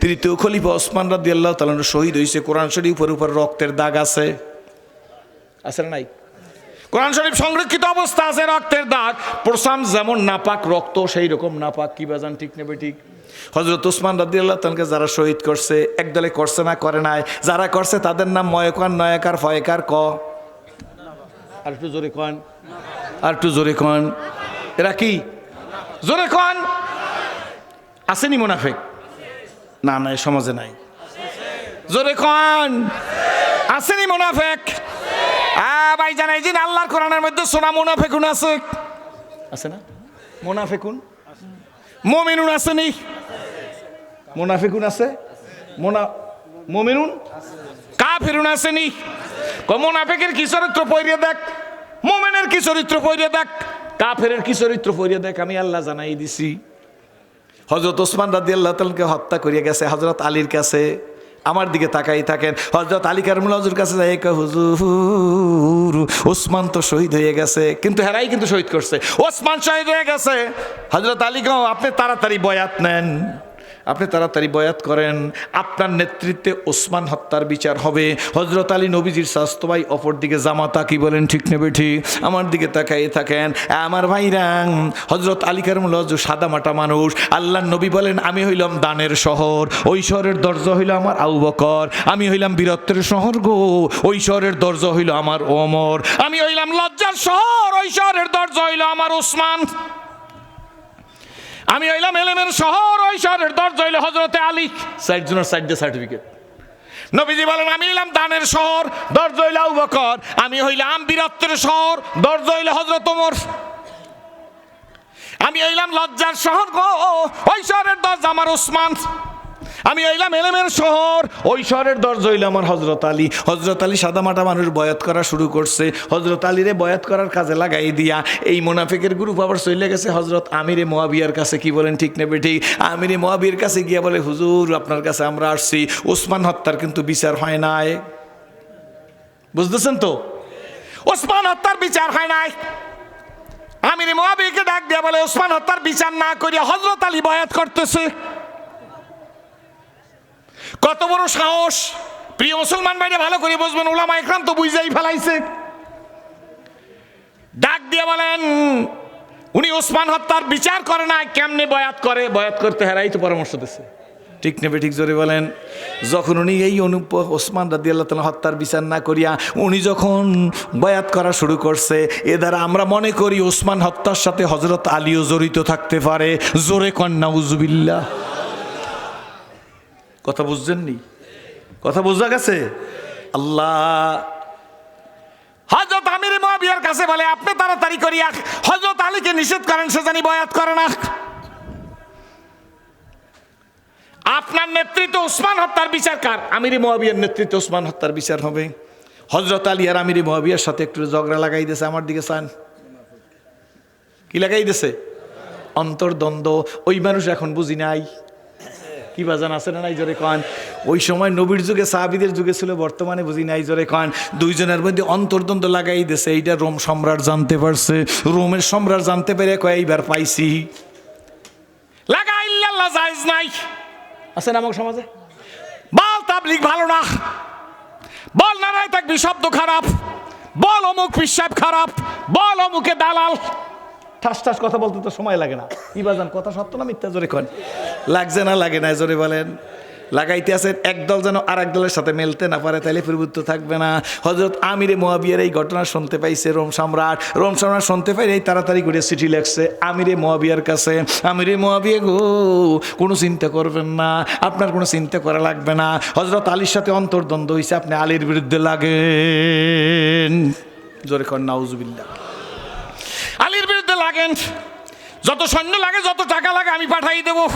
তৃতীয় খলিফা ওসমান রাদিয়াল্লাহু তাআলা শহীদ হয়েছে। কোরআন শরীফের উপর রক্তের দাগ আছে, আছে না নাই? কোরআন শরীফ সংরক্ষিত অবস্থা আছে, রক্তের দাগ। প্রসাম যেমন নাপাক, রক্ত সেই রকম নাপাক। কি বাজান, ঠিক নেবে ঠিক? হযরত ওসমান রাদিয়াল্লাহু তাআলাকে যারা শহীদ করছে, একদলে করছে না করে নাই? যারা করছে তাদের নাম ময়কার, নয়কার, ফয়কার। আর একটু জোরে কন, আর একটু জোরে কন। এরা কি? জোরে কন। আসেনি মুনাফিক? না না, সমাজে নাই। জোরে কন, আসেনি মুনাফিক? ভাই জানাই যে আল্লাহর কোরআনের মধ্যে সোনা মুনাফিকুন আছে, আছে না? মুনাফিকুন, মুমিনুন আসেনি? মুনাফিকুন আছে, মুমিনুন, কাফিরুন আসেনি? মুনাফিকের কি চরিত্র পড়িয়ে দেখ, মুমিনের কি চরিত্র পড়িয়ে দেখ, কাফেরের কি চরিত্র পড়িয়ে দেখ। আমি আল্লাহ জানাই দিছি। হযরত ওসমান রাদিয়াল্লাহু তাআলাকে হত্যা করিয়া গেছে হযরত আলীর কাছে। আমার দিকে তাকাই থাকেন। হযরত আলী কারমুল হুজুর কাছে যাই, হুজুর ওসমান তো শহীদ হয়ে গেছে, কিন্তু হেরাই কিন্তু শহীদ করছে। ওসমান শহীদ হয়ে গেছে। হযরত আলী কও, আপনি তাড়াতাড়ি বয়াত নেন, আপনি তাড়াতাড়ি বয়াত করেন, আপনার নেতৃত্বে ওসমান হত্যার বিচার হবে। হযরত আলী নবীজির স্বাস্থ্য ভাই, অপর দিকে জামাতা। কি বলেন, ঠিক নেবে ঠিক? আমার দিকে তাকাই থাকেন আমার ভাইরাং। হযরত আলী কারমুল হুজুর সাদা মাটা মানুষ। আল্লাহর নবী বলেন, আমি হইলাম দানের শহর, ওই শহরের দরজা হইল আমার আবু বকর। আমি হইলাম বীরত্বের শহর গো, ওই শহরের দরজা হইল আমার ওমর। আমি হইলাম লজ্জার শহর, ওই শহরের দরজা হইল আমার ওসমান। আমি হইলাম এলেমের শহর, ওই শহরের দরজা হইল হযরতে আলী। সাইডজনের সাইডে সার্টিফিকেট। নবীজি বলেন, আমি হইলাম দানের শহর, দরজা হইল আবু বকর। আমি হইলাম বীরত্বের শহর, দরজা হইল হযরত ওমর। আমি হইলাম লজ্জার শহর গো, ওই শহরের দরজা আমার ওসমান। আমি হইলাম এলেমের শহর, ওই শহরের দরজা হইল আমার হযরত আলী। হযরত আলী সাদামাটা মানুষ বয়াত করা শুরু করছে। হযরত আলীরে বয়াত করার কাজে লাগাই দিয়া এই মুনাফিকের গ্রুপ আবার চলে গেছে হযরত আমিরে মুয়াবিয়ার কাছে। কি বলেন, ঠিক নেবে ঠিক? আমিরে মুয়াবিয়ার কাছে গিয়া বলে, হুজুর আপনার কাছে আমরা আসছি, ওসমান হত্যার কিন্তু বিচার হয় নাই। বুঝতেছেন তো? ওসমান হত্যার বিচার হয় নাই। আমিরে মুয়াবিয়াকে ডাক দিয়া বলে, ওসমান হত্যার বিচার না করিয়া হযরত আলী বয়াত করতেছে। কত বড় সাহস! প্রিয় মুসলমান ভাইরা ভালো করে বুঝবেন, উলামা ইকরাম তো বুঝাই ফেলাইছে। ডাক দিয়ে বলেন, উনি ওসমান হত্যার বিচার করে না, কেমনে বয়াত করে? বয়াত করতে হেরাই তো পরামর্শ দিচ্ছে। ঠিক নেবে ঠিক? জোরে বলেন। যখন উনি এই ওসমান রাদিয়াল্লাহু তাআলা হত্যার বিচার না করিয়া উনি যখন বয়াত করা শুরু করছে, এ দ্বারা আমরা মনে করি ওসমান হত্যার সাথে হযরত আলীও জড়িত থাকতে পারে। জোরে কন নাউজুবিল্লাহ। কথা বুঝছেন নি? কথা বোঝা গেছে? আল্লাহ হযরত আমির মুয়াবিয়ার কাছে বলে, আপনি তাড়াতাড়ি করিয়া হযরত আলীকে নিষেধ করেন, সে জানি বয়াত করে না। আপনার নেতৃত্বে ওসমান হত্যার বিচার কার? আমির মুয়াবিয়ার নেতৃত্বে ওসমান হত্যার বিচার হবে। হযরত আলী আর আমির মুয়াবিয়ার সাথে একটু ঝগড়া লাগাই দিয়েছে। আমার দিকে চান, কি লাগাই দিয়েছে? অন্তর্দ্বন্দ্ব। ওই মানুষ এখন বুঝি নাই। কি বাজান, আছে না নাই? জোরে কন। ওই সময় নবীর যুগে, সাহাবীদের যুগে ছিল, বর্তমানে বুঝি নাই। জোরে কন। দুইজনের মধ্যে অন্তর্দ্বন্দ্ব লাগাই দিয়েছে। এইটা রোম সম্রাট জানতে পারছে। রোমের সম্রাট জানতে পেরে কয়েকবার পাইছি। লাগাইল্লা আল্লাহ জায়েজ নাই। আছে না আমার সমাজে? বল তাবলীগ ভালো না, বল নারায়ে তাকবীর শব্দ খারাপ, বল অমুক পিশাব খারাপ, বল অমুকে দালাল। ঠাস ঠাস কথা বলতে তো সময় লাগে না। কি বাজান, কথা সত্য না মিথ্যা? জোরে কন। লাগছে না লাগে না? জোরে বলেন। লাগাইতে আছেন। একদল যেন আর এক দলের সাথে মেলতে না পারে, তাইলে প্রভুত্ব থাকবে না। হযরত আমিরে মুয়াবিয়ার এই ঘটনা শুনতে পাইছে রোম সম্রাট। রোম সম্রাট শুনতে পাই এই তাড়াতাড়ি করে চিঠি লেখছে আমিরে মুয়াবিয়ার কাছে। আমিরে মুয়াবিয়া গো, কোনো চিন্তা করবেন না, আপনার কোনো চিন্তা করা লাগবে না। হযরত আলীর সাথে অন্তর্দ্বন্দ্ব হয়েছে, আপনি আলীর বিরুদ্ধে লাগেন। জোরে কন নাউজুবিল্লাহ। আলীর বিরুদ্ধে লাগেন। যত সৈন্য লাগে, যত টাকা লাগে আমি পাঠাই দেবো।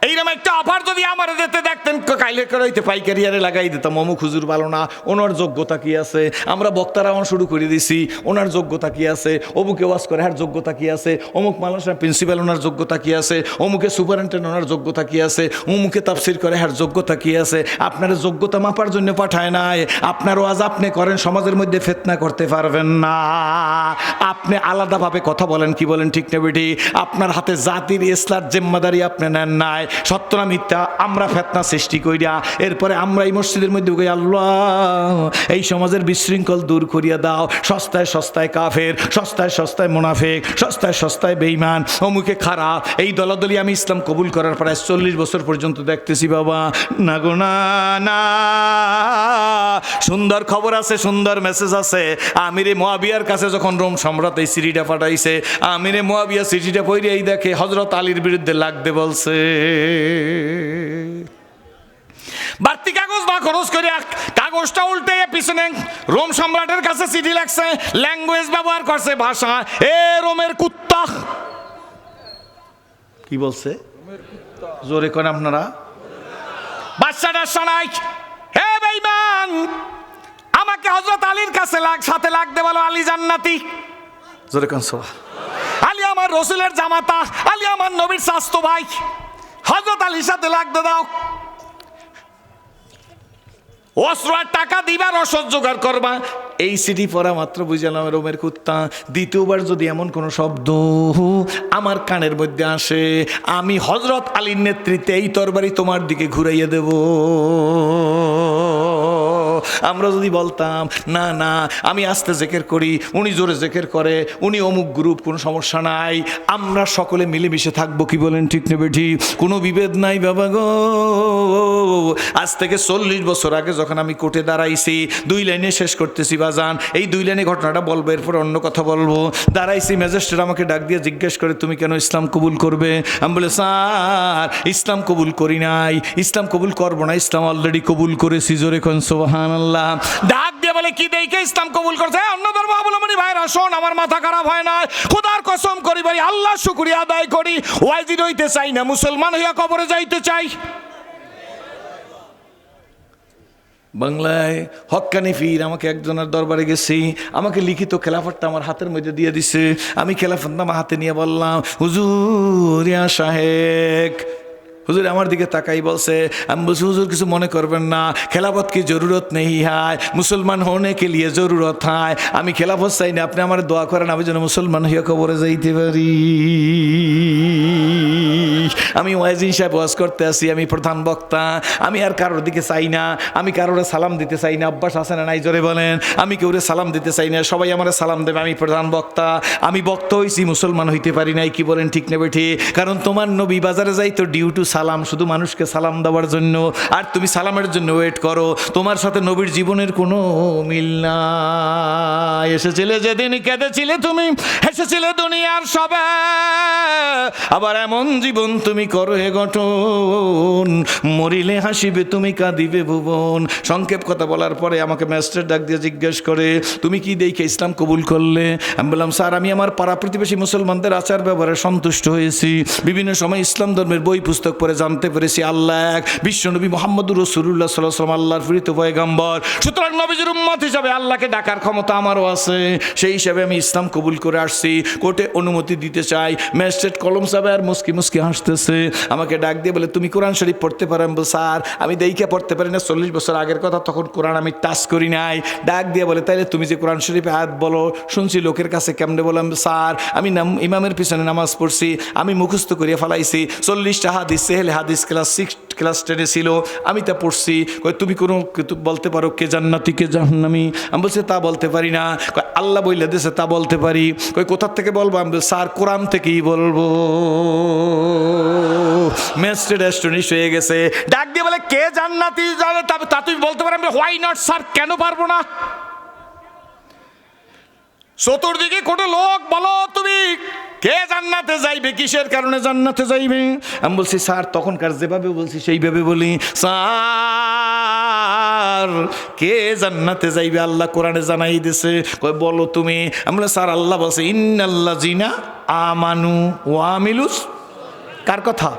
এইরকম একটা অফার যদি আমার দিতে দেখতেন, পাইলে করাইতে পাইকারি আরে লাগাই দিতাম, অমুক হুজুর ভালো না, ওনার যোগ্যতা কি আছে? আমরা বক্তারা শুরু করে দিছি, ওনার যোগ্যতা কি আছে? অমুকে ওয়াজ করে, হ্যাঁ যোগ্যতা কি আছে? অমুক মাদ্রাসার প্রিন্সিপাল, ওনার যোগ্যতা কি আছে? অমুকে সুপারিনটেন্ডেন্ট, ওনার যোগ্যতা কি আছে? অমুকে তাফসির করে, হ্যাঁ যোগ্যতা কি আছে? আপনার যোগ্যতা মাপার জন্য পাঠায় নাই। আপনার ওয়াজ আপনি করেন, সমাজের মধ্যে ফিতনা করতে পারবেন না। আপনি আলাদাভাবে কথা বলেন, কি বলেন ঠিক না বেটি? আপনার হাতে জাতির ইসলার জিম্মাদারি আপনি নেন নাই। সত্য না মিথ্যা? আমরা ফিতনা সৃষ্টি কইরা এরপরে আমরা এই মসজিদের মধ্যে কই, আল্লাহ এই সমাজের বিশৃঙ্খল দূর করিয়া দাও। সস্তায় সস্তায় কাফের, সস্তায় সস্তায় মুনাফিক, সস্তায় সস্তায় বেঈমান, অমুকে খারাপ, এই দলাদলি আমি ইসলাম কবুল করার প্রায় 40 বছর পর্যন্ত দেখতেছি বাবা। না গো না না, সুন্দর খবর আছে, সুন্দর মেসেজ আছে। আমিরে মুয়াবিয়ার কাছে যখন রোম সম্রাট এই চিঠিটা পাঠাইছে, আমিরে মুয়াবিয়া চিঠিটা পড়িয়াই দেখে হযরত আলীর বিরুদ্ধে লাগতে বলছে। বাড়তি কাগজ না খরচ করে কাগজটা উল্টে পিছনে রোম সম্রাটের কাছে চিঠি লাগছে, ল্যাঙ্গুয়েজ ব্যবহার করছে, ভাষা, এ রোমের কুত্তা। কি বলছে? জোরে করেন আপনারা। বাচ্চাটার শোনাই, হে বেঈমান, আমাকে হযরত আলীর কাছে সাথে লাগতে বলো, আলী জান্নাতি। জোরে কোন সুবহান। আলী আমার রাসূলের জামাতা, আলী আমার নবীর চাচতো ভাই, হযরত আলীর সাথে লাগতে দাও। অস্ত্র আর টাকা দিবার রসদ জোগাড় করবা। এই সিটি পড়া মাত্র বুঝলাম রোমের কুত্তা। দ্বিতীয়বার যদি এমন কোনো শব্দ আমার কানের মধ্যে আসে, আমি হযরত আলীর নেতৃত্বে এই তরবারি তোমার দিকে ঘুরাইয়া দেব। আমরা যদি বলতাম না না আমি আস্তে জেকের করি, উনি জোরে জেকের করে, উনি অমুক গ্রুপ, কোনো সমস্যা নাই, আমরা সকলে মিলেমিশে থাকবো, কি বলেন ঠিক না বেঠি? কোনো বিভেদ নাই বাবা গো। আজ থেকে 40 বছর আগে যখন আমি কোর্টে দাঁড়াইছি, 2 লাইনে শেষ করতেছি বাজান, এই 2 লাইনে ঘটনাটা বলবো, এরপর অন্য কথা বলবো। দাঁড়াইছি, ম্যাজিস্ট্রেট আমাকে ডাক দিয়ে জিজ্ঞেস করে, তুমি কেন ইসলাম কবুল করবে? আমি বলে, স্যার ইসলাম কবুল করি নাই, ইসলাম কবুল করবো না, ইসলাম অলরেডি কবুল করেছি। জোরে কোন সুবহানাল্লাহ। ডাক দিয়ে বলে, কি দেখে ইসলাম কবুল করছে? অন্য ধর্ম অবলম্বনী ভাইরা শোন, আমার মাথা খারাপ হয় না, খোদার কসম করি ভাই, আল্লাহ শুকরিয়া আদায় করি, ওয়াজিদ হইতে চাই না, মুসলমান হইয়া কবরে যাইতে চাই। বাংলায় হক্কানি পীর, আমাকে একজনের দরবারে গেছি, আমাকে লিখিত খেলাফতটা আমার হাতের মধ্যে দিয়ে দিছে। আমি খেলাফতনামা হাতে নিয়ে বললাম, হুজুর ইয়া শাহেক। হুজুর আমার দিকে তাকাই বলছে, আমি বলছি হুজুর কিছু মনে করবেন না, খেলাফত কি জরুরত নেই হায়, মুসলমান হোনে কে লিয়ে জরুরত হায়। আমি খেলাফত চাই না, আপনি আমার দোয়া করেন আমি যেন মুসলমান হইয়া কবরে যাইতে পারি। আমি ওয়াজিন সাহেব ওয়াজ করতে আসি, আমি প্রধান বক্তা, আমি আর কারোর দিকে চাই না, আমি কারোরে সালাম দিতে চাই না। অভ্যাস আছে না নাই জোরে বলেন? আমি কেউরে সালাম দিতে চাই না, সবাই আমার সালাম দেবে, আমি প্রধান বক্তা। আমি বক্তা হইছি, মুসলমান হইতে পারি নাই, কি বলেন ঠিক না বেঠি? কারণ তোমার নবী বাজারে যাই তো ডিউ টু সালাম, শুধু মানুষকে সালাম দেওয়ার জন্য, আর তুমি সালামের জন্য ওয়েট করো। তোমার সাথে নবীর জীবনের কোনো মিল নাই। এসেছিলে যেদিন কেঁদেছিলে তুমি, হেসেছিলে দুনিয়ার সবে, আবার এমন জীবন তুমি করো হে গঠন, মরিলে হাসিবে তুমি কাঁদিবে ভুবন। সংক্ষেপ কথা বলার পরে আমাকে ম্যাজিস্ট্রেট ডাক দিয়ে জিজ্ঞেস করে, তুমি কি দেখে ইসলাম কবুল করলে? আমি বললাম, স্যার আমি আমার পাড়া প্রতিবেশী মুসলমানদের আচার ব্যবহারে সন্তুষ্ট হয়েছি, বিভিন্ন সময় ইসলাম ধর্মের বই পুস্তক পড়ে জানতে পেরেছি আল্লাহ এক, বিশ্বনবী মুহাম্মদুর রাসূলুল্লাহ সাল্লাল্লাহু আলাইহি ওয়াসাল্লাম আল্লাহর প্রেরিত পয়গম্বর, সুতরাং নবীজির উম্মত হিসাবে আল্লাহকে ডাকার ক্ষমতা আমারও আছে। সেই হিসাবে আমি ইসলাম কবুল করে আসছি, কোর্টে অনুমতি দিতে চাই। ম্যাজিস্ট্রেট কলম সাহেব আর মুস্কি মুস্কি হাসতেছে, আমাকে ডাক দিয়ে বলে, তুমি কোরআন শরীফ পড়তে পারো? আমি বল, স্যার আমি দেইখা পড়তে পারি না, 40 বছর আগের কথা, তখন কোরআন আমি টাচ করি নাই। ডাক দিয়ে বলে, তাইলে তুমি যে কোরআন শরীফে আয়াত বলো শুনছি লোকের কাছে, কেমনে বললাম? স্যার আমি ইমামের পিছনে নামাজ পড়ছি, আমি মুখস্থ করিয়া ফেলাইছি, 40টা হাদিস, সেহেলে হাদিস ক্লাস 6 ক্লাস 10-এ ছিল, আমি তা পড়ছি। তুমি কোনো বলতে পারো কে জান্নাতি কে জাহান্নামী? আমি বলছি তা বলতে পারি না। আল্লাহ বইলে দিয়েছে তা বলতে পারি। কোথার থেকে বলবো? আমি বলছি, স্যার কোরআন থেকেই বলবো। ম্যাজিস্ট্রেট অ্যাস্টনিশ হয়ে গেছে, ডাক দিয়ে বলে, কে জান্নাতি জানে তা তুমি বলতে পারো? হোয়াই নট স্যার, কেন পারবো না? চতুর্দিকে কোনো লোক, বলো তুমি কে জান্নাতে যাইবে, কিসের কারণে জান্নাতে যাইবে? আমি বলছি, স্যার তখনকার যেভাবে বলছি সেইভাবে বলি। স্যার কে জান্নাতে যাইবে আল্লাহ কোরআনে জানাই দিছে, কই বলো তুমি। আমি বলি, স্যার আল্লাহ বলছে ইন্নাল্লাযিনা আমানু ওয়া আমিলুস, কার কথা?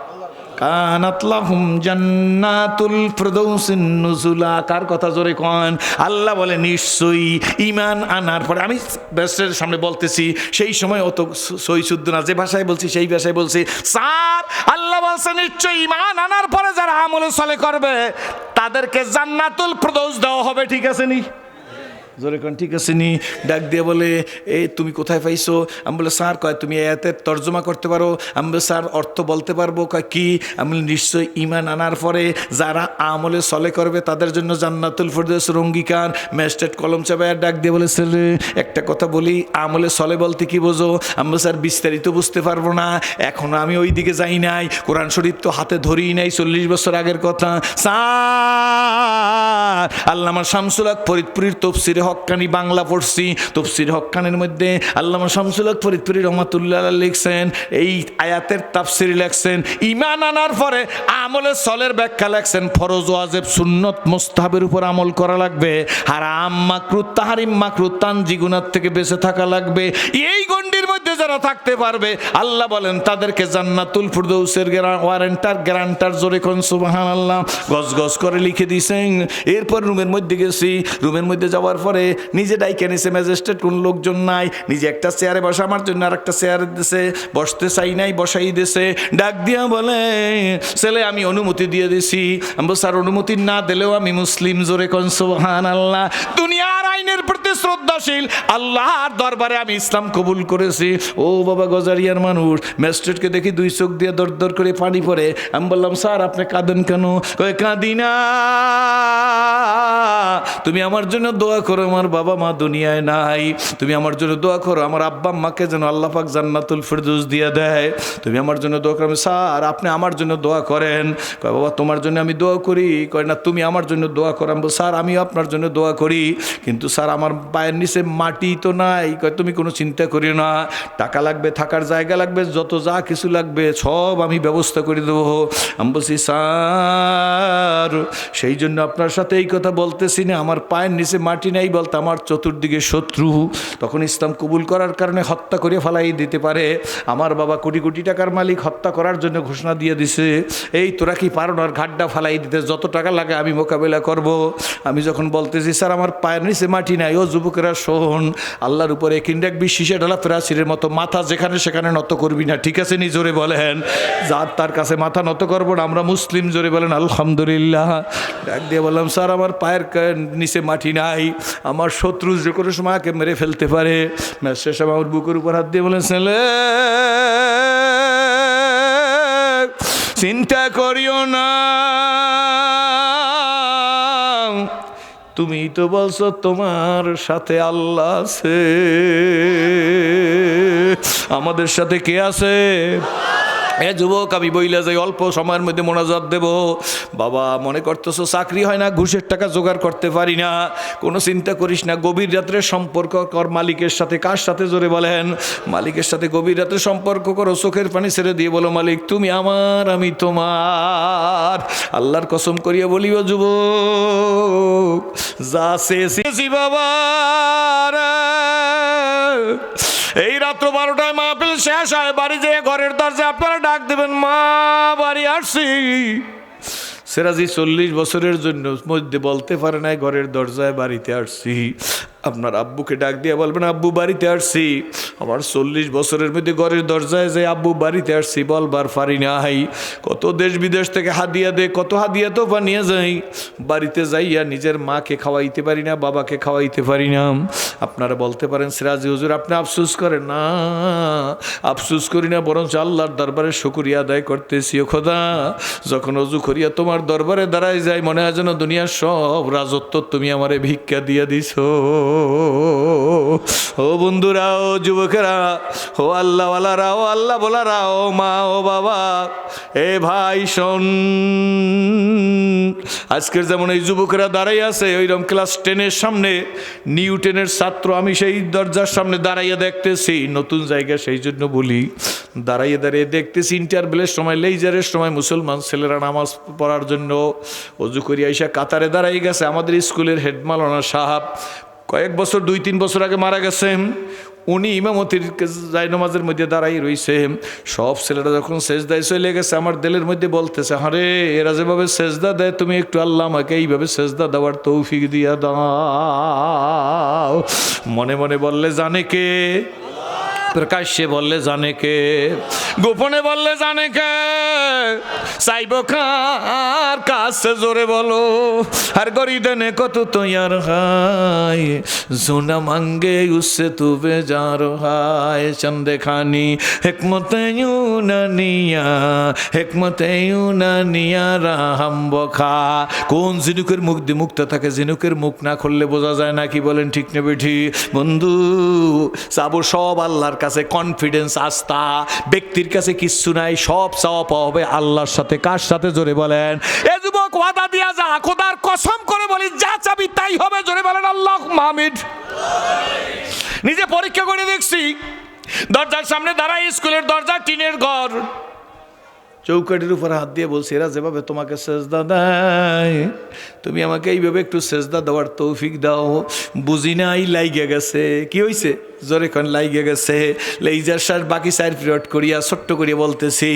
কানাত লাহুম জান্নাতুল ফিরদাউসিন নুজুলা। কার কথা জোরে কন? আল্লাহ বলে নিশ্চয়ই ঈমান আনার পরে, আমি বেস্টের সামনে বলতেছি সেই সময় অত সই শুদ্ধ না, যে ভাষায় বলছি সেই ভাষায় বলছি। স্যার আল্লাহ বলছে নিশ্চয়ই ঈমান আনার পরে যারা আমলে সলে করবে তাদেরকে জান্নাতুল ফিরদাউস দেওয়া হবে। ঠিক আছে নি? জোরে কোন ঠিক আছে নি? ডাক দিয়ে বলে এই তুমি কোথায় পাইছো? আমি বলে স্যার কয় তুমি আয়াতের তর্জমা করতে পারো? আমি বলে স্যার অর্থ বলতে পারবো। কয় কি? আমি বলি নিশ্চয়ই ঈমান আনার পরে যারা আমলে সলে করবে তাদের জন্য জান্নাতুল ফিরদাউসের অঙ্গীকার। ম্যাজিস্ট্রেট কলম চাপায় ডাক দিয়ে বলে ছেলে একটা কথা বলি, আমলে সলে বলতে কি বোঝো? আমি বলি স্যার বিস্তারিত বুঝতে পারবো না, এখনো আমি ওই দিকে যাই নাই, কোরআন শরীফ তো হাতে ধরিই নাই, 40 বছর আগের কথা। স্যার আল্লামা শামসুল হক ফরিদপুরীর তফসিরে হক্কানি বাংলা পড়ছি, তফসির হক্কানির মধ্যে আল্লামা শামসুল হক ফরিদপুরী রহমাতুল্লাহ লিখছেন, এই আয়াতের তাফসির লিখছেন, ঈমান আনার পরে আমলে সলের ব্যাখ্যা লিখছেন, ফরজ ওয়াজিব সুন্নত মুস্তাহাবের উপর আমল করা লাগবে, হারাম মাকরুহ তাহরিম মাকরুহ তানজি গুনাহ থেকে বেঁচে থাকা লাগবে। এই গণ্ডির মধ্যে যারা থাকতে পারবে আল্লাহ বলেন তাদেরকে জান্নাতুল ফিরদাউসের গ্যারান্টার জোরে কোন সুবহানাল্লাহ গজ গজ করে লিখে দিয়েছেন। এরপর রুমের মধ্যে গেছি, রুমের মধ্যে যাওয়ার পরে নিজে ডাইকে নিছে, ম্যাজিস্ট্রেট কোন লোকজন নাই, নিজে একটা চেয়ারে বসা, আমার জন্য আর একটা চেয়ারে দিছে, বসতে চাই নাই বসাই দিছে। ডাক দিয়া বলে ছেলে আমি অনুমতি দিয়ে দিছি। আমি বলছি স্যার অনুমতি না দিলেও আমি মুসলিম। জোরে কোন সুবহানাল্লাহ। দুনিয়ার আইনের প্রতি শ্রদ্ধাশীল, আল্লাহর দরবারে আমি ইসলাম কবুল করেছি। ও বাবা গজারিয়ার মানুষ, ম্যাজিস্ট্রেটকে দেখি 2 চোখ দিয়ে দর দর করে পানি পড়ে। আমি বললাম স্যার আপনি কাঁদেন কেন? কয় কাঁদি না, তুমি আমার জন্য দোয়া করো, আমার বাবা মা দুনিয়ায় নাই, তুমি আমার জন্য দোয়া করো আমার আব্বা আম্মাকে যেন আল্লাহ পাক জান্নাতুল ফিরদাউস দিয়ে দেয়, তুমি আমার জন্য দোয়া করো। স্যার আপনি আমার জন্য দোয়া করেন। কয় বাবা তোমার জন্য আমি দোয়া করি। কয় না তুমি আমার জন্য দোয়া করো। আমি বলি স্যার আমিও আপনার জন্য দোয়া করি, কিন্তু স্যার আমার পায়ের নিচে মাটি তো নাই। কয় তুমি কোনো চিন্তা করি না, টাকা লাগবে, থাকার জায়গা লাগবে, যত যা কিছু লাগবে সব আমি ব্যবস্থা করে দেবো। আমি বলছি স্যার সেই জন্য আপনার সাথে এই কথা বলতেছি না, আমার পায়ের নিচে মাটি নাই বলতে আমার চতুর্দিকে শত্রু, তখন ইসলাম কবুল করার কারণে হত্যা করে ফেলাই দিতে পারে। আমার বাবা কোটি কোটি টাকার মালিক, হত্যা করার জন্য ঘোষণা দিয়ে দিছে, এই তোরা কি পারো না ঘাটটা ফালাই দিতে, যত টাকা লাগে আমি মোকাবেলা করব। আমি যখন বলতেছি স্যার আমার পায়ের নিচে মাটি নাই, ও যুবকেরা শোন, আল্লাহর উপরে কিন্ডাক বিশ্বাসে ঢালা প্রাচীরের মতো মাথা যেখানে সেখানে নত করবি না। ঠিক আছে নি? জোরে বলেন। যার তার কাছে মাথা নত করবো না, আমরা মুসলিম। জোরে বলেন আলহামদুলিল্লাহ। ডাক দিয়ে বললাম স্যার আমার পায়ের নিচে মাটি নাই, আমার শত্রু যে কোনো সময় আগে মেরে ফেলতে পারে। শেষ আমার বুকের উপর হাত দিয়ে বলেন ছেলে চিন্তা করিও না, তুমি তো বলছো তোমার সাথে আল্লাহ আছে, আমাদের সাথে কে আছে? যুবক আমি বইলা যাই অল্প সময়ের মধ্যে মোনাজাত দেব। বাবা মনে করতেছো চাকরি হয় না, ঘুষের টাকা জোগাড় করতে পারি না, কোনো চিন্তা করিস না, গভীর রাত্রে সম্পর্ক কর মালিকের সাথে। কার সাথে? জোরে বলেন। মালিকের সাথে গভীর রাত্রে সম্পর্ক করো, চোখের পানি ছেড়ে দিয়ে বলো মালিক তুমি আমার, আমি তোমার। আল্লাহর কসম করিয়া বলিও যুবক যা চেয়েছি বাবা, এই রাত্র 12টায় মাহফিল শেষ হয়, বাড়ি যেয়ে ঘরের দরজা আপনারা ডাক দেবেন মা বাড়ি আসছি। সেরাজি 40 বছরের জন্য মধ্যে বলতে পারে নাই ঘরের দরজায় বাড়িতে আসছি। আপনার আব্বুকে ডাক দিয়ে বলবেন আব্বু বাড়িতে আসছি। আমার 40 বছরের মধ্যে ঘরের দরজায় যে আব্বু বাড়িতে আসছি বলবার পারি নাই। কত দেশ বিদেশ থেকে হাদিয়া দে, কত হাদিয়া তো বানিয়ে যাই, বাড়িতে যাইয়া নিজের মাকে খাওয়াইতে পারি না, বাবাকে খাওয়াইতে পারি না। আপনারা বলতে পারেন সিরাজি হুজুর আপনি আফসোস করেন না, আফসোস করি না, বরঞ্চ আল্লাহর দরবারে শুকরিয়া আদায় করতেছি। ও খোদা যখন অজু করিয়া তোমার দরবারে দাঁড়াই যাই মনে হয় যেন দুনিয়ার সব রাজত্ব তুমি আমারে ভিক্ষা দিয়ে দিছো। ও বন্ধুরা, ও যুবকেরা, ও আল্লাহওয়ালারা, ও আল্লাহ বলারা, ও মা, ও বাবা, এ ভাই শোন, আজকের যেমন এই যুবকেরা দাঁড়াই আছে ওইরকম ক্লাস 10-এর সামনে নিউটনের ছাত্র আমি সেই দরজার সামনে দাঁড়াইয়া দেখতেছি, নতুন জায়গা সেই জন্য বলি, দাঁড়াইয়ে দাঁড়িয়ে দেখতেছি ইন্টারভেলের সময় লেইজারের সময় মুসলমান ছেলেরা নামাজ পড়ার জন্য অজু করিয়া আইসা কাতারে দাঁড়াই গেছে। আমাদের স্কুলের হেড মাওলানা সাহাব কয়েক বছর 2-3 বছর আগে মারা গেছেন। উনি ইমামতির জায়নামাজের মধ্যে দাঁড়াই রইছে। সব ছেলেরা যখন সেজদায় চলে গেছে, আমার দিলের মধ্যে বলতেছে, আরে এরা যেভাবে সেজদা দেয়, তুমি একটু আল্লাহ আমাকে এইভাবে সেজদা দেওয়ার তৌফিক দিয়া দাও। মনে মনে বললে জানে কে, প্রকাশ্যে বললে জানে কে, গোপনে বললে জানে কে, চাইব কার কাছে জোরে বলো। আর গরিদানে কত তৈয়ার হায়, জোনা মাঙ্গে উসে তু বেজার হায়। চন্দে খানি হেকমতে ইউনানিয়া, হেকমতে ইউনানিয়া রাহাম বখা। কোন ঝিনুকের মুখ দিয়ে মুক্তা থাকে, ঝিনুকের মুখ না খুললে বোঝা যায় না। কি বলেন ঠিক না বেঠি? বন্ধু চাবো সব আল্লাহর কাছে, কনফিডেন্স, আস্থা। ব্যক্তির কাছে কিচ্ছু নাই, সব চাওয়া পাওয়া হবে আল্লাহর সাথে। কার সাথে জোরে বলেন? এ যুবক ওয়াদা দিয়া যা, খোদার কসম করে বলি, যা চাবি তাই হবে। জোরে বলেন আল্লাহ মাহমিদ। নিজে পরীক্ষা করে দেখছি, দরজার সামনে দাঁড়াই, স্কুলের দরজা, টিনের ঘর, চৌকাঠির উপর হাত দিয়ে বলছি, এরা যেভাবে তোমাকে সেজদা দেয়, তুমি আমাকে এইভাবে একটু সেজদা দেওয়ার তৌফিক দাও। বুঝি নাই লাইগে গেছে। কি হয়েছে? জোরে কোন লাইগে গেছে। লেইজার শ্বাস বাকি 4 পিরিয়ড করিয়া ছোট্ট করিয়া বলতেছি,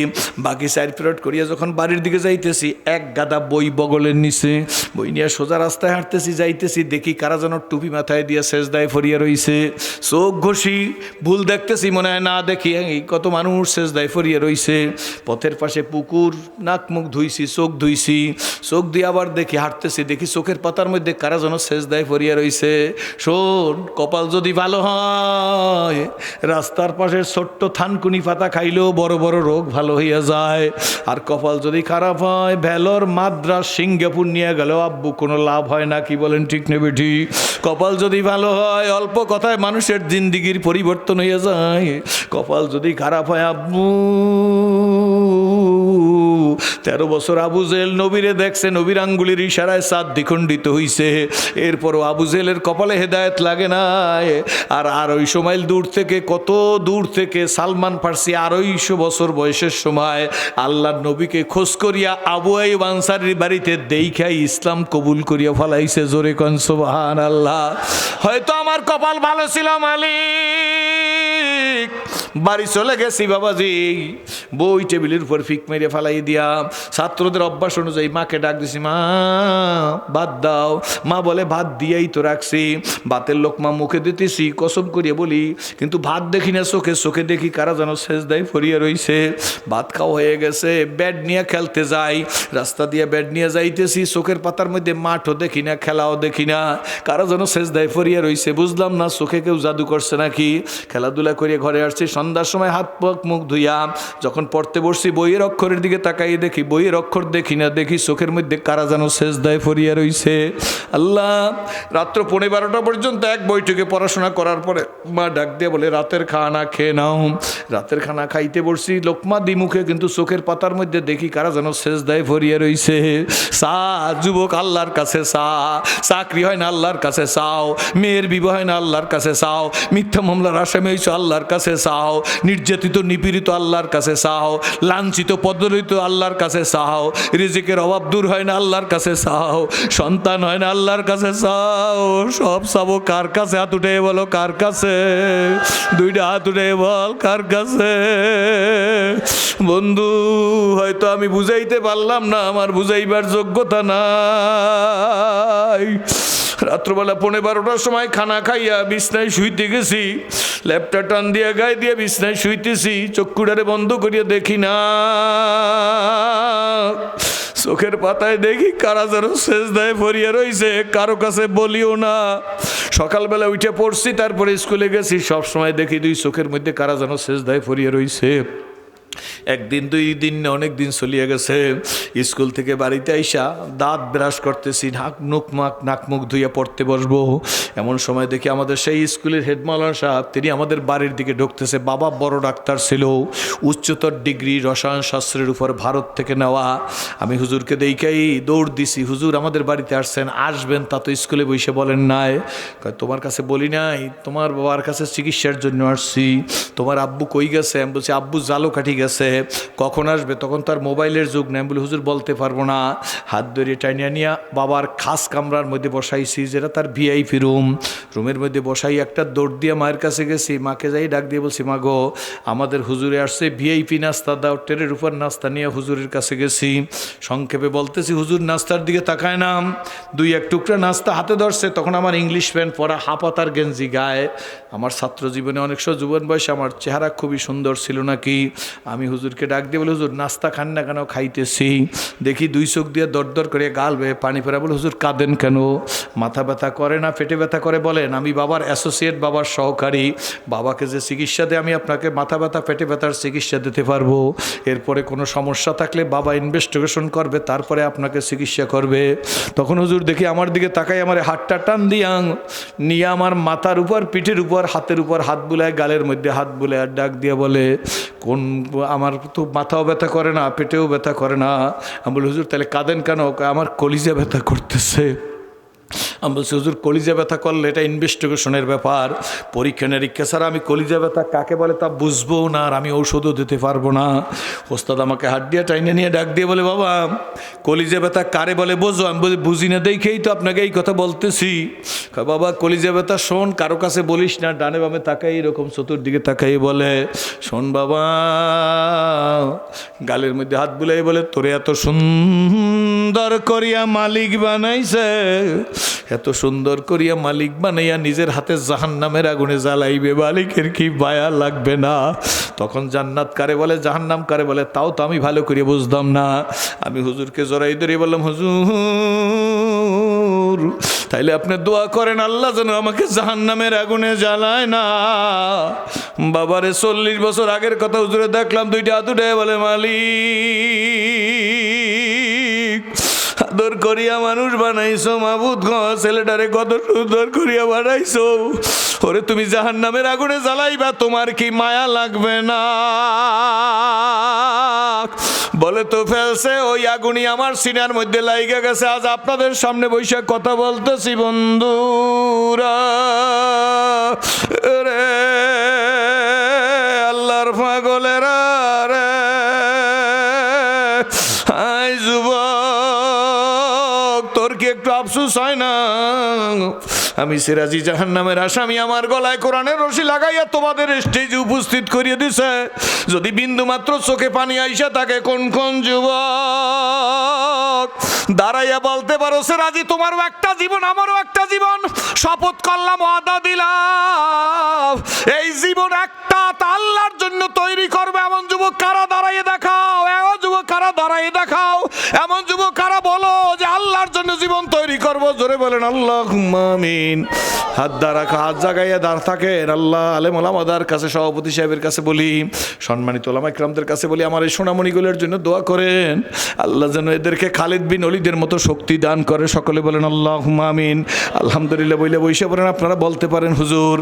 বাকি 4 পিরিয়ড করিয়া যখন বাড়ির দিকে যাইতেছি, এক গাদা বই বগলের নিচে, বই নিয়ে সোজা রাস্তায় হাঁটতেছি, যাইতেছি, দেখি কারা যেন টুপি মাথায় দিয়ে সেজদায় ফরিয়া রইছে। চোখ ঘষি, ভুল দেখতেছি, মনে হয় না দেখি কত মানুষ সেজদায় ফরিয়া রইছে। পথের পাশে পুকুর, নাক মুখ ধুইছি, চোখ ধুইছি, চোখ দিয়ে আবার দেখি, হাঁটতেছি, দেখি চোখের পাতার মধ্যে কারা যেন সেজদায় ফরিয়া রইছে। শোন, কপাল যদি ভালো হয়, রাস্তার পাশে ছোট্ট থানকুনি পাতা খাইলেও বড় বড় রোগ ভালো হইয়া যায়। আর কপাল যদি খারাপ হয়, ভেলোর, মাদ্রাস, সিঙ্গাপুর নিয়ে গেলেও আব্বু কোনো লাভ হয় না। কি বলেন ঠিক না বেঠি? কপাল যদি ভালো হয়, অল্প কথায় মানুষের জিন্দিগির পরিবর্তন হইয়া যায়। কপাল যদি খারাপ হয় আব্বু, 13 বছর আবু জেহেল নবীরে দেখছে, নবীর আঙ্গুলির ইশারায় চাঁদ দ্বিখণ্ডিত হইছে। এরপরও আবু জেহেলের কপালে হেদায়েত লাগে নাই। আর ওই সময় দূর থেকে, কত দূর থেকে সালমান ফার্সি 250 বছর বয়সের সময় আল্লাহর নবীকে খোঁজ করিয়া আবু আইয়ুব আনসারীর বাড়িতে দেখাই ইসলাম কবুল করিয়া ফলাইছে। জোরে কোন সুবহানাল্লাহ। হয়তো আমার কপাল ভালো ছিল মালিক, বাড়ি চলে গেছি বাবাজি, বই টেবিলের উপর ফিক মেরে ফেলাই দিয়া, ছাত্রদের অভ্যাস অনুযায়ী মাকে ডাক দিছি, মা ভাত দাও। মা বলে, ভাত দিয়েই তো রাখছি। ভাতের লোকমা মুখে দিতেছি, কসম করিয়া বলি, কিন্তু ভাত দেখি না চোখে, চোখে দেখি কারা যেন সেজদায় ফরিয়া রইছে। ভাত খাওয়া হয়ে গেছে, ব্যাট নিয়ে খেলতে যাই, রাস্তা দিয়ে ব্যাট নিয়ে যাইতেছি, চোখের পাতার মধ্যে মাঠও দেখি না, খেলাও দেখি না, কারা যেন সেজদায় ফরিয়া রইছে। বুঝলাম না চোখে কেউ জাদু করছে নাকি। খেলাধুলা করে ঘরে আসছি, সন্ধ্যার সময় হাত পাক মুখ ধুইয়া যখন পড়তে বসছি, বইয়ের অক্ষরের দিকে তাকাই দেখি বইয়ের অক্ষর দেখি না, দেখি চোখের মধ্যে কারা যেন সেজদায় ফরিয়া রইছে। আল্লাহ, রাত্র 11:30 পর্যন্ত এক বৈঠকে পড়াশোনা করার পরে মা ডাক দিয়ে বলে, রাতের খানা খেয়ে নাও। রাতের খানা খাইতে বসছি, লোকমা দিমুখে, কিন্তু চোখের পাতার মধ্যে দেখি কারা যেন সেজদায় ফরিয়া রইছে। চা যুবক, আল্লাহর কাছে চা। চাকরি হয় না, আল্লাহর কাছে চাও। মেয়ের বিবাহ হয় না, আল্লাহর কাছে চাও। মিথ্যা মামলার আসামি হয়েছ, আল্লাহর কাছে চাও। নির্যাতিত নিপীড়িত, আল্লাহর কাছে চাও। লাঞ্ছিত পদদলিত, আল্লাহর কাছে চাও। রিজিকের অভাব দূর হয় না, আল্লাহর কাছে চাও। সন্তান হয় না, আল্লাহর কাছে চাও। সব চাবো কার কাছে? হাত উঠে বলো, কার কাছে? 2টা হাত উঠে বল, কার কাছে? বন্ধু, হয়তো আমি বুঝাইতে পারলাম না, আমার বুঝাইবার যোগ্যতা নাই। রাত্রবেলা 11:30 সময় খানা খাইয়া বিছনায় শুইতে গেছি, ল্যাপটা টান দিয়ে গায়ে দিয়ে বিছনায় শুইতেছি, চক্ষুটারে বন্ধ করিয়া দেখি না, চোখের পাতায় দেখি কারা যেন সেজদায় ফরিয়া রইছে। কারো কাছে বলিও না। সকালবেলা উঠে পড়ছি, তারপরে স্কুলে গেছি, সব সময় দেখি 2 চোখের মধ্যে কারা যেন সেজদায় ফরিয়া রইছে। একদিন 2 দিন না, অনেক দিন চলিয়ে গেছে। স্কুল থেকে বাড়িতে আইসা দাঁত ব্রাশ করতেছি, নাক মুখ ধুইয়া পড়তে বসবো, এমন সময় দেখি আমাদের সেই স্কুলের হেডমাস্টার সাহেব, তিনি আমাদের বাড়ির দিকে ঢুকতেছে। বাবা বড় ডাক্তার ছিল, উচ্চতর ডিগ্রি রসায়ন শাস্ত্রের উপর ভারত থেকে নেওয়া। আমি হুজুরকে দেখাই দৌড় দিছি, হুজুর আমাদের বাড়িতে আসছেন, আসবেন, তা তো স্কুলে বসে বলেন নাই। তোমার কাছে বলি নাই, তোমার বাবার কাছে চিকিৎসার জন্য আসছি। তোমার আব্বু কই গেছে? আমি বলছি, আব্বু জালো কাঠি গেছে। কখন আসবে? তখন তার মোবাইলের যুগ নেই। বলে হুজুর বলতে পারবো না। হাত ধরে টাইনিয়া নিয়ে বাবার খাস কামরার মধ্যে বসাইছি, যেটা তার ভিআইপি রুম। রুমের মধ্যে বসাই একটা দৌড় দিয়ে মায়ের কাছে গেছি। মাকে যাই ডাক দিয়ে বলছি, মা গো, আমাদের হুজুরে আসছে, ভিআইপি নাস্তা দাও। ট্রেনের উপর নাস্তা নিয়ে হুজুরের কাছে গেছি। সংক্ষেপে বলতেছি, হুজুর নাস্তার দিকে তাকায় না, দুই এক টুকরা নাস্তা হাতে ধরছে। তখন আমার ইংলিশ প্যান্ট পরা, হাফাতার গেঞ্জি গায়ে। আমার ছাত্র জীবনে অনেক সময় যুবন বয়সে আমার চেহারা খুবই সুন্দর ছিল নাকি। আমি হুজুরকে ডাক দিয়ে বলে, হুজুর নাস্তা খান না কেন? খাইতেছি। দেখি দুই চোখ দিয়ে দরদর করে গাল বেয়ে পানি ফেরা। বলে, হুজুর কাঁদেন কেন? মাথা ব্যথা করে না পেটে ব্যথা করে? বলেন, আমি বাবার অ্যাসোসিয়েট, বাবার সহকারী। বাবাকে যে চিকিৎসা দেয়, আমি আপনাকে মাথা ব্যথা পেটে ব্যথার চিকিৎসা দিতে পারবো। এরপরে কোনো সমস্যা থাকলে বাবা ইনভেস্টিগেশন করবে, তারপরে আপনাকে চিকিৎসা করবে। তখন হুজুর দেখি আমার দিকে তাকাই, আমার হাতটা টান দিয়া নিয়ে আমার মাথার উপর, পিঠের উপর, হাতের উপর হাত বুলায়, গালের মধ্যে হাত বুলায়, আর ডাক দিয়ে বলে, কোন আমার তো মাথাও ব্যথা করে না, পেটেও ব্যথা করে না। আমি বলি, হুজুর তাহলে কাঁদেন কেন? আমার কলিজা ব্যথা করতেছে। আমি বলছি, হুজুর কলিজা ব্যথা করলে এটা ইনভেস্টিগেশনের ব্যাপার, পরীক্ষা নিরীক্ষা ছাড়া আমি কলিজা ব্যথা কাকে বলে তা বুঝবো না, আর আমি ঔষধও দিতে পারবো না। ওস্তাদ আমাকে হাত দিয়ে টাইনে নিয়ে ডাক দিয়ে বলে, বাবা কলিজা ব্যথা কারে বলে বোঝো? আমি বলি, বুঝি না দেখেই তো আপনাকে এই কথা বলতেছি। বাবা কলিজা ব্যথা শোন, কারো কাছে বলিস না। ডানে বামে তাকাই, এরকম চতুর্দিকে তাকাই বলে, শোন বাবা, গালের মধ্যে হাত বুলাই বলে, তোরে এত সুন্দর করিয়া মালিক বানাইছে, এত সুন্দর করিয়া মালিক বানাইয়া নিজের হাতে জাহান্নামের আগুনে জ্বালাইবে, মালিকের কি মায়া লাগবে না? তখন জান্নাত কারে বলে, জাহান্নাম কারে বলে, তাও তো আমি ভালো করে বুঝতাম না। আমি হুজুরকে জড়াই ধরে বললাম, হুজুর তাইলে আপনি দোয়া করেন আল্লাহ যেন আমাকে জাহান্নামের আগুনে জ্বালায় না। বাবারে 40 বছর আগের কথা হুজুরে দেখলাম, দুইটা হাত উঠে বলে, মালিক আদর করিয়া মানুষ বানাইছো, মাবুদ গো ছেলেটারে কত সুন্দর করিয়া বানাইছো, ওরে তুমি জাহান্নামের আগুনে জ্বালাইবা, তোমার কি মায়া লাগবে না? বলে তো ফেলছে, ওই আগুনই আমার সিনার মধ্যে লাইগা গেছে। আজ আপনাদের সামনে বৈশাখ কথা বলতেছি বন্ধুরা রে, আল্লাহর পাগলেরা রে, আই যুবক তোর কি একটু আফসোস হয় না? আমি সিরাজি জাহান্নামের আসামি, আমার গলায় কোরআনের রশি লাগাইয়া তোমাদের স্টেজে উপস্থিত করিয়ে দিছে। যদি বিন্দু মাত্র চোখে পানি আইসা থাকে, কোন কোন যুবক দাঁড়াইয়া বলতে পারো, সিরাজি তোমারও একটা জীবন, আমারও একটা জীবন, শপথ করলাম, ওয়াদা দিলাম, এই জীবন একটা তা আল্লাহর জন্য তৈরি করবে। এমন যুবক কারা? দাঁড়াইয়ে দেখাও। এমন যুবক কারা? দাঁড়াইয়ে দেখাও। এমন যুবক কারা? বলো যে আল্লাহর জন্য জীবন তৈরি করবো। জোরে বলেন আল্লাহুম্মা আমিন। হাত রাখা, হাত জাগাইয়া দাঁড় থাকেন। আল্লাহ আলেম ওলামাদের কাছে, সভাপতি সাহেবের কাছে বলি, সম্মানিত ওলামা ইকরামদের কাছে বলি, আমার এই সোনামণিগুলোর জন্য দোয়া করেন, আল্লাহ যেন এদেরকে খালিদ বিন ওলীদের মতো শক্তি দান করে। সকলে বলেন আল্লাহুম্মা আমিন। আলহামদুলিল্লাহ বইলে বইসা পড়েন। আপনারা বলতে পারেন, হুজুর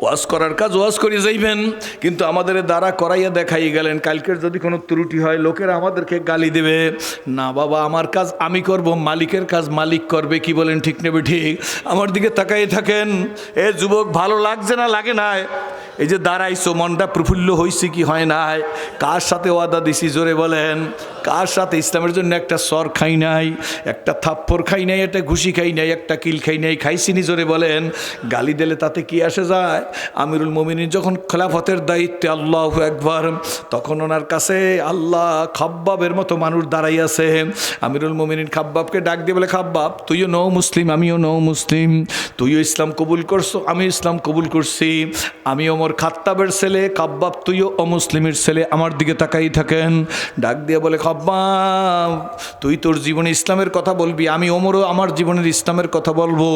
ওয়াজ করার কাজ ওয়াজ করে যাইবেন, কিন্তু আমাদের দ্বারা করাইয়া দেখাই গেলেন, কালকের যদি কোনো ত্রুটি হয় লোকেরা আমাদেরকে গালি দেবে। না বাবা, আমার কাজ আমি করব, মালিকের কাজ মালিক করবে। কি বলেন, ঠিক নেবে? ঠিক। আমার দিকে তাকাই থাকেন। এ যুবক, ভালো লাগছে না লাগে না? এই যে দাঁড়াইছো, মনটা প্রফুল্ল হয়েছে কি হয় নাই? কার সাথে ওয়াদা দিছি? জোরে বলেন। কার সাথে? ইসলামের জন্য একটা সর খাই নাই, একটা থাপ্পড় খাই নাই, একটা ঘুষি খাই নাই, একটা কিল খাই নাই, খাইছিনি? জোরে বলেন। গালি দিলে তাতে কি আসে যায়? আমিরুল মুমিনিন যখন খেলাফতের দায়িত্বে, আল্লাহু আকবার, তখন ওনার কাছে আল্লাহ খাব্বাবের মতো মানুষ দাঁড়াই আছে। আমিরুল মুমিনিন খাব্বাবকে ডাক দিয়ে বলে, খাব্বাব তুইও নও মুসলিম, আমিও নও মুসলিম, তুইও ইসলাম কবুল করছো, আমি ইসলাম কবুল করছি, আমি ওমর খাত্তাবের ছেলে, খাব্বাব তুইও অমুসলিমের ছেলে। আমার দিকে তাকাই থাকেন। ডাক দিয়ে বলে, খাব্বাব তুই তোর জীবনে ইসলামের কথা বলবি, আমি ওমরও আমার জীবনের ইসলামের কথা বলবো,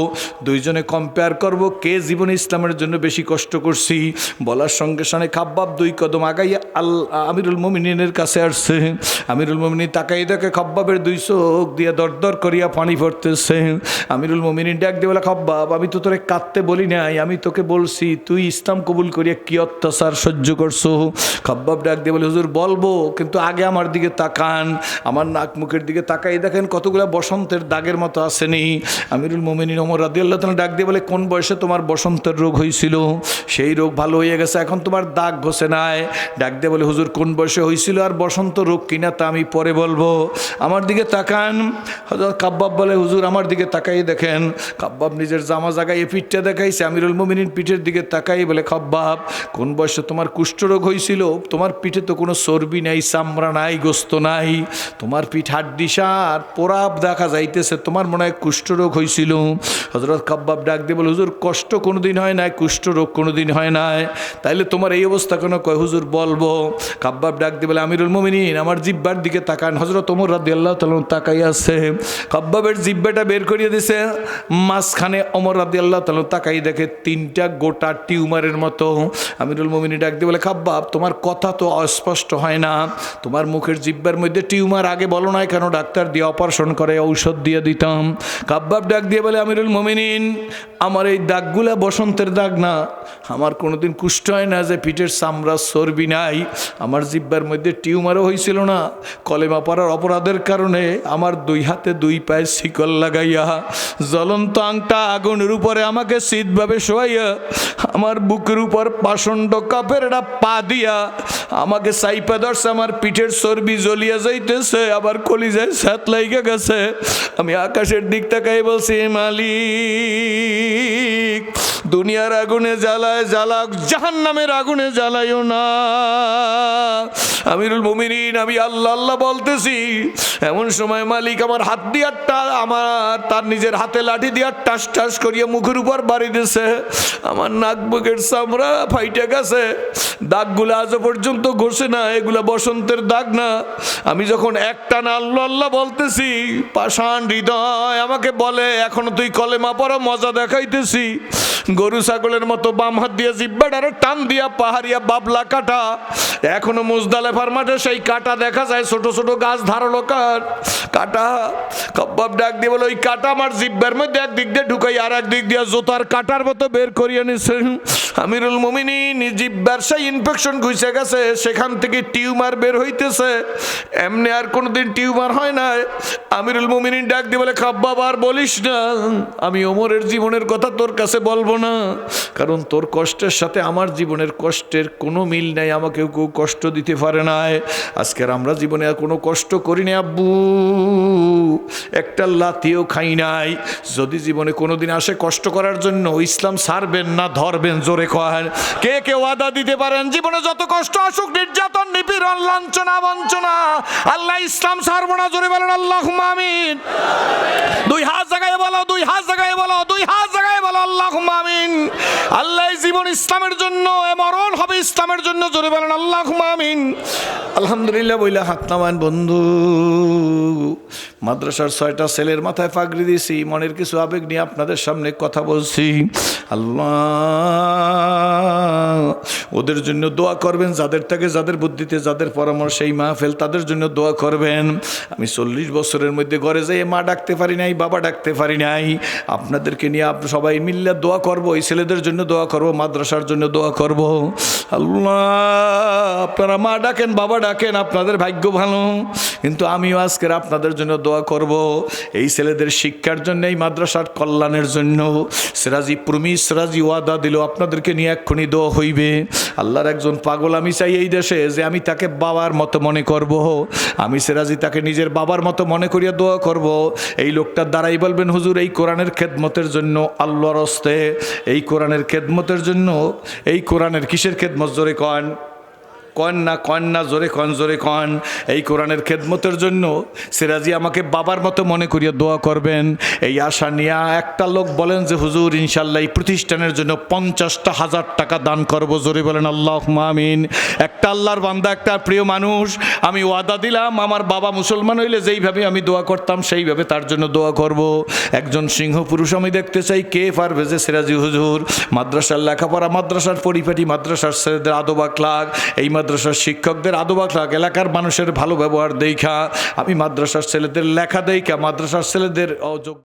দুইজনে কম্পেয়ার করব কে জীবনে ইসলামের জন্য বেশি কষ্ট করছি। বলার সঙ্গে সঙ্গে খাব্বাব 2 কদম আগাইয়া আমিরুল মুমিনিনের কাছে আসছে। আমিরুল মুমিনিন তাকাই দেখে খাব্বাবের 2 চোখ দিয়ে দরদর করিয়া পানি পড়তেছে। আমিরুল মুমিনিন ডাক দিয়ে বলে, খাব্বাব আমি তো তোরে কাঁদতে বলি নাই, আমি তোকে বলছি তুই ইসলাম কবুল করিয়া কি অত্যাচার সহ্য করছো। খাব্বাব ডাক দিয়ে বলে, হুজুর বলবো, কিন্তু আগে আমার দিকে তাকান। তাকান, আমার নাক মুখের দিকে তাকাই দেখেন কতগুলা বসন্তের দাগের মতো আসেনি। আমিরুল মোমিনিন ওমর রাদিয়াল্লাহু তাআলা ডাক দিয়ে বলে, কোন বয়সে তোমার বসন্তের রোগ হয়েছিল? সেই রোগ ভালো হয়ে গেছে, এখন তোমার দাগ ঘষে নাই। ডাক দিয়ে বলে, হুজুর কোন বয়সে হয়েছিল আর বসন্ত রোগ কিনা তা আমি পরে বলবো, আমার দিকে তাকান। হযরত কাব্বাব বলে, হুজুর আমার দিকে তাকাই দেখেন। কাব্বাব নিজের জামা জায়গায় এই পিঠটা দেখাইছে, আমিরুল মোমিনিন পিঠের দিকে তাকাই বলে, কাব্বাব কোন বয়সে তোমার কুষ্ঠরোগ হয়েছিল? তোমার পিঠে তো কোনো চর্বি নাই, চামড়া নাই, গোস্ত নাই, তোমার পিঠ হাড্ডিসার পোড়াপ দেখা যাইতেছে, তোমার মনে হয় কুষ্ঠরোগ হয়েছিল। হযরত কাব্বাব ডাক দিয়ে বলে, হুজুর কষ্ট কোনোদিন হয় নাই, কুষ্ঠরোগ কোনোদিন হয় নাই, তাইলে তোমার এই অবস্থা কেন? কয় হুজুর বলবো। কাব্বাব ডাক দিয়ে বলে, আমিরুল মোমিনিন আমার জিহ্বার দিকে তাকান। হযরত ওমর রাদিয়াল্লাহু তাআলা তাকাই আছে, কাব্বাবের জিহ্বাটা বের করিয়ে দিছে, মাঝখানে ওমর রাদিয়াল্লাহু তাআলা তাকাই দেখে 3টা গোটা টিউমারের মতো। আমিরুল মোমিনিন ডাক দিয়ে বলে, কাব্বাব তোমার কথা তো অস্পষ্ট হয় না, তোমার মুখের জিহ্বার মধ্যে টিউমার আগে বলো নাই কেন? ডাক্তার দিয়ে অপারেশন করে ঔষধ দিয়ে দিতাম। কাব্বাব ডাক দিয়ে বলে, আমিরুল মোমিনিন আমার এই দাগগুলা বসন্তের দাগ না, আমার কোনোদিন কুষ্ঠ হয় না যে পিঠের চামড়া চর্বি নাই, আমার জিহ্বার মধ্যে টিউমারও হয়েছিল না, কলেমা পড়ার অপরাধের কারণে আমার 2 হাতে 2 পায়ে শিকল লাগাইয়া জ্বলন্ত আংটা আগুনের উপরে আমাকে শীতভাবে শোয়াইয়া আমার বুকের উপর পাষণ্ড কাপের একটা পা দিয়া আমাকে সাইপা ধরছে, আমার পিঠের চর্বি জ্বলিয়া যাইতেছে, আবার কলিজায় সাত লাইগা গেছে। আমি আকাশের দিক তাকাই বলছি, মালিক দুনিয়ার আগুনে জ্বালায় জ্বালাক, জাহান্নামের আগুনে জ্বালাইও না। আমিরুল মোমিনিন আমি আল্লাহ আল্লাহ বলতেছি, এমন সময় মালিক আমার হাত দিয়া আমার তার নিজের হাতে লাঠি দিয়া টাস টাস করিয়া মুখের উপর বাড়ি দিয়েছে, আমার নাক বুকের চামড়া ফাইটে গেছে, দাগগুলো আজও পর্যন্ত ঘষে না, এগুলা বসন্তের দাগ না। আমি যখন একটানা আল্লাহ আল্লাহ বলতেছি, পাষাণ হৃদয় আমাকে বলে, এখনো তুই কলেমা পড়ো, মজা দেখাইতেছি। গরু ছাগলের মতো বাম হাত দিয়ে জিব্বাটারে টান দিয়া পাহাড়িয়া বাবলা কাটা, এখনো মুজদালেফার মাঠে সেই কাটা দেখা যায়, ছোট ছোট গাছ ধারালো কাটা। কাব্বাব ডাক দিয়ে বলে, ওই কাটা আমার জিব্বার মধ্যে একদিক দিয়ে ঢুকাই আর একদিক দিয়ে জোতার কাটার মতো বের করিয়ে নিছে। আমিরুল মোমিনিন জিব্বার সেই ইনফেকশন ঘুষে গেছে, সেখান থেকে টিউমার বের হইতেছে, এমনি আর কোনোদিন টিউমার হয় না। আমিরুল মোমিনিন ডাক দিয়ে বলে, কাব্বাব আর বলিস না, আমি ওমরের জীবনের কথা তোর কাছে বলবো না, কারণ তোর কষ্টের সাথে আমার জীবনের কষ্টের কোনো মিল নাই, আমাকে কেউ কষ্ট দিতে পারে না। আজকের আমরা জীবনে আর কোনো কষ্ট করি না আব্বু, একটা লাথিও খাই নাই। যদি জীবনে কোনোদিন আসে কষ্ট করার জন্য, ইসলাম ছাড়বেন না ধরবেন, জোরে কহেন কে কে ওয়াদা দিতে পারেন জীবনে যত কষ্ট আসুক, নির্যাতন, নিপীড়ন, লাঞ্ছনা, বঞ্চনা, আল্লাহ ইসলাম ছাড়বো না, জোরে বলেন আল্লাহুম্মা আমিন। 2 হাত জায়গায় বলো, 2 হাত জায়গায় বলো, 2 হাত জায়গায় বলো আল্লাহুম্মা আমিন। আল্লাহ জীবন ইসলামের জন্য, মরণ হবে ইসলামের জন্য, জোরে বলেন আল্লাহুম্মা আমিন। আলহামদুলিল্লাহ বইলা হাত নামান বন্ধু। মাদ্রাসার 6টা ছেলের মাথায় পাগড়ি দিয়েছি, মনের কিছু আবেগ নিয়ে আপনাদের সামনে কথা বলছি। আল্লাহ ওদের জন্য দোয়া করবেন, যাদের থেকে, যাদের বুদ্ধিতে, যাদের পরামর্শ এই মাহফিল, তাদের জন্য দোয়া করবেন। আমি 40 বছরের মধ্যে ঘরে যাই মা ডাকতে পারি নাই, বাবা ডাকতে পারি নাই, আপনাদেরকে নিয়ে সবাই মিললে দোয়া করবো, এই ছেলেদের জন্য দোয়া করবো, মাদ্রাসার জন্য দোয়া করব। আল্লাহ আপনারা মা ডাকেন, বাবা ডাকেন, আপনাদের ভাগ্য ভালো, কিন্তু আমিও আজকের আপনাদের জন্য দোয়া করব, এই ছেলেদের শিক্ষার জন্য, এই মাদ্রাসার কল্যাণের জন্য। সিরাজি প্রমিস, সিরাজি ওয়াদা দিল আপনাদেরকে নিয়ে এক্ষুনি দোয়া হইবে। আল্লাহর একজন পাগল আমি চাই এই দেশে, যে আমি তাকে বাবার মতো মনে করব, আমি সিরাজি তাকে নিজের বাবার মতো মনে করিয়া দোয়া করব। এই লোকটার দ্বারাই বলবেন, হুজুর এই কোরআনের খেদমতের জন্য আল্লাহর হস্তে, এই কোরআনের খেদমতের জন্য, এই কোরআনের কিসের খেদমত জোরে কন, কন না জোরে কন, জোরে কন। এই কোরআনের খেদমতের জন্য সিরাজি আমাকে বাবার মতো মনে করিয়া দোয়া করবেন, এই আশা নিয়ে একটা লোক বলেন যে হুজুর ইনশাল্লাহ এই প্রতিষ্ঠানের জন্য 50,000 টাকা দান করব, জোরে বলেন আল্লাহুম্মা আমিন। একটা আল্লাহর বান্দা, একটা প্রিয় মানুষ, আমি ওয়াদা দিলাম আমার বাবা মুসলমান হইলে যেইভাবে আমি দোয়া করতাম সেইভাবে তার জন্য দোয়া করব। একজন সিংহ পুরুষ আমি দেখতে চাই, কে পারবে যে সিরাজি হুজুর মাদ্রাসার লেখাপড়া, মাদ্রাসার পরিপাটি, মাদ্রাসার ছেলেদের আদব আখলাক, এই মাদ্রাসার শিক্ষকদের আদব আখলাক, এলাকার মানুষের ভালো ব্যবহার দেখা, আমি মাদ্রাসার ছেলেদের লেখা দেখা, মাদ্রাসার ছেলেদের